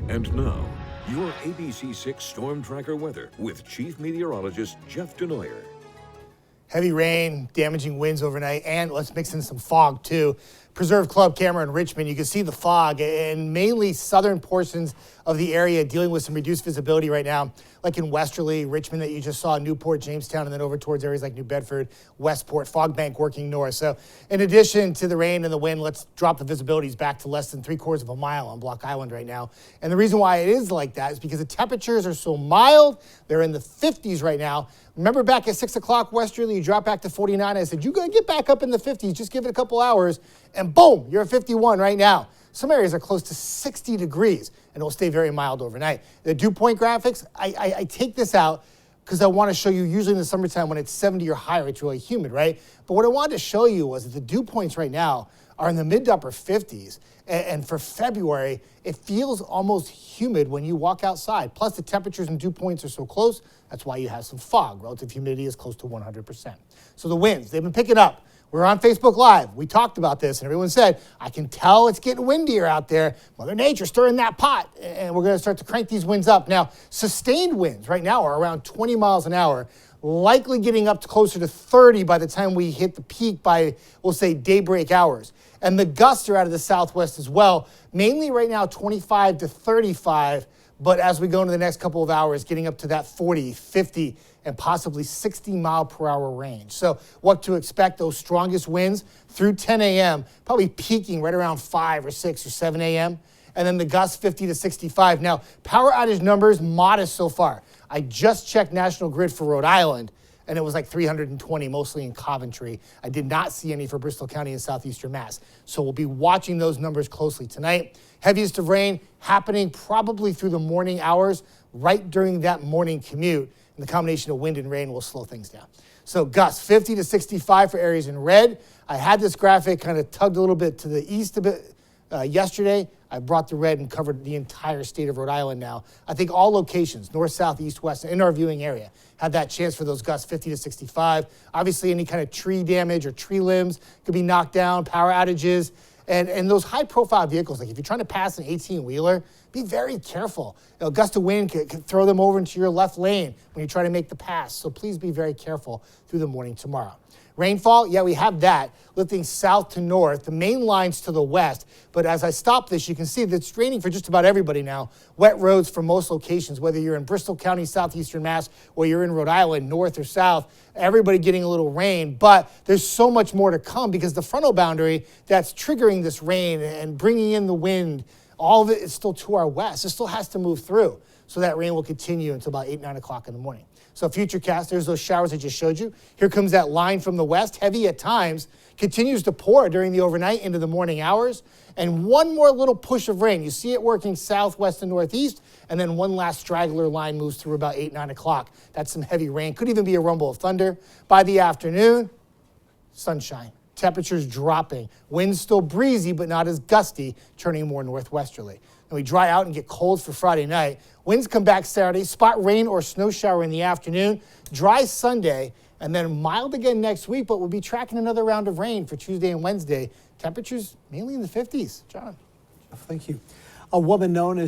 And now, your ABC6 Storm Tracker weather with Chief Meteorologist Jeff Denoyer. Heavy rain, damaging winds overnight, and let's mix in some fog too. Preserve Club camera in Richmond, you can see the fog and mainly southern portions of the area dealing with some reduced visibility right now, like in Westerly, Richmond that you just saw, Newport, Jamestown, and then over towards areas like New Bedford, Westport, fog bank working north. So in addition to the rain and the wind, let's drop the visibilities back to less than 3/4 of a mile on Block Island right now. And the reason why it is like that is because the temperatures are so mild. They're in the 50s right now. Remember back at 6 o'clock westerly, you drop back to 49. I said, you're going to get back up in the 50s. Just give it a couple hours. And boom, you're at 51 right now. Some areas are close to 60 degrees, and it will stay very mild overnight. The dew point graphics, I take this out because I want to show you, usually in the summertime when it's 70 or higher, it's really humid, right? But what I wanted to show you was that the dew points right now are in the mid to upper 50s. And for February, it feels almost humid when you walk outside. Plus, the temperatures and dew points are so close, that's why you have some fog. Relative humidity is close to 100%. So the winds, they've been picking up. We're on Facebook Live. We talked about this, and everyone said, I can tell it's getting windier out there. Mother Nature stirring that pot, and we're going to start to crank these winds up. Now, sustained winds right now are around 20 miles an hour, likely getting up to closer to 30 by the time we hit the peak by, we'll say, daybreak hours. And the gusts are out of the southwest as well, mainly right now 25 to 35, but as we go into the next couple of hours, getting up to that 40, 50, and possibly 60 mile per hour range. So what to expect, those strongest winds through 10 a.m., probably peaking right around 5 or 6 or 7 a.m., and then the gusts 50 to 65. Now, power outage numbers, modest so far. I just checked National Grid for Rhode Island, and it was like 320, mostly in Coventry. I did not see any for Bristol County and southeastern Mass. So we'll be watching those numbers closely tonight. Heaviest of rain happening probably through the morning hours, right during that morning commute. And the combination of wind and rain will slow things down. So gusts 50 to 65 for areas in red. I had this graphic kind of tugged a little bit to the east a bit yesterday. I brought the red and covered the entire state of Rhode Island now. I think all locations, north, south, east, west, in our viewing area, had that chance for those gusts 50 to 65. Obviously, any kind of tree damage or tree limbs could be knocked down, power outages, and those high-profile vehicles, like if you're trying to pass an 18-wheeler, be very careful. A gust of wind could throw them over into your left lane when you try to make the pass, so please be very careful through the morning tomorrow. Rainfall, yeah, we have that, lifting south to north, the main lines to the west. But as I stop this, you can see that it's raining for just about everybody now. Wet roads for most locations, whether you're in Bristol County, southeastern Mass, or you're in Rhode Island, north or south, everybody getting a little rain. But there's so much more to come because the frontal boundary that's triggering this rain and bringing in the wind, all of it is still to our west. It still has to move through. So that rain will continue until about 8, 9 o'clock in the morning. So Futurecast, there's those showers I just showed you. Here comes that line from the west, heavy at times, continues to pour during the overnight into the morning hours. And one more little push of rain. You see it working southwest and northeast, and then one last straggler line moves through about 8, 9 o'clock. That's some heavy rain. Could even be a rumble of thunder. By the afternoon, sunshine. Temperatures dropping. Winds still breezy, but not as gusty, turning more northwesterly. And we dry out and get cold for Friday night. Winds come back Saturday, spot rain or snow shower in the afternoon, dry Sunday, and then mild again next week, but we'll be tracking another round of rain for Tuesday and Wednesday. Temperatures mainly in the 50s. John. Thank you. A woman known as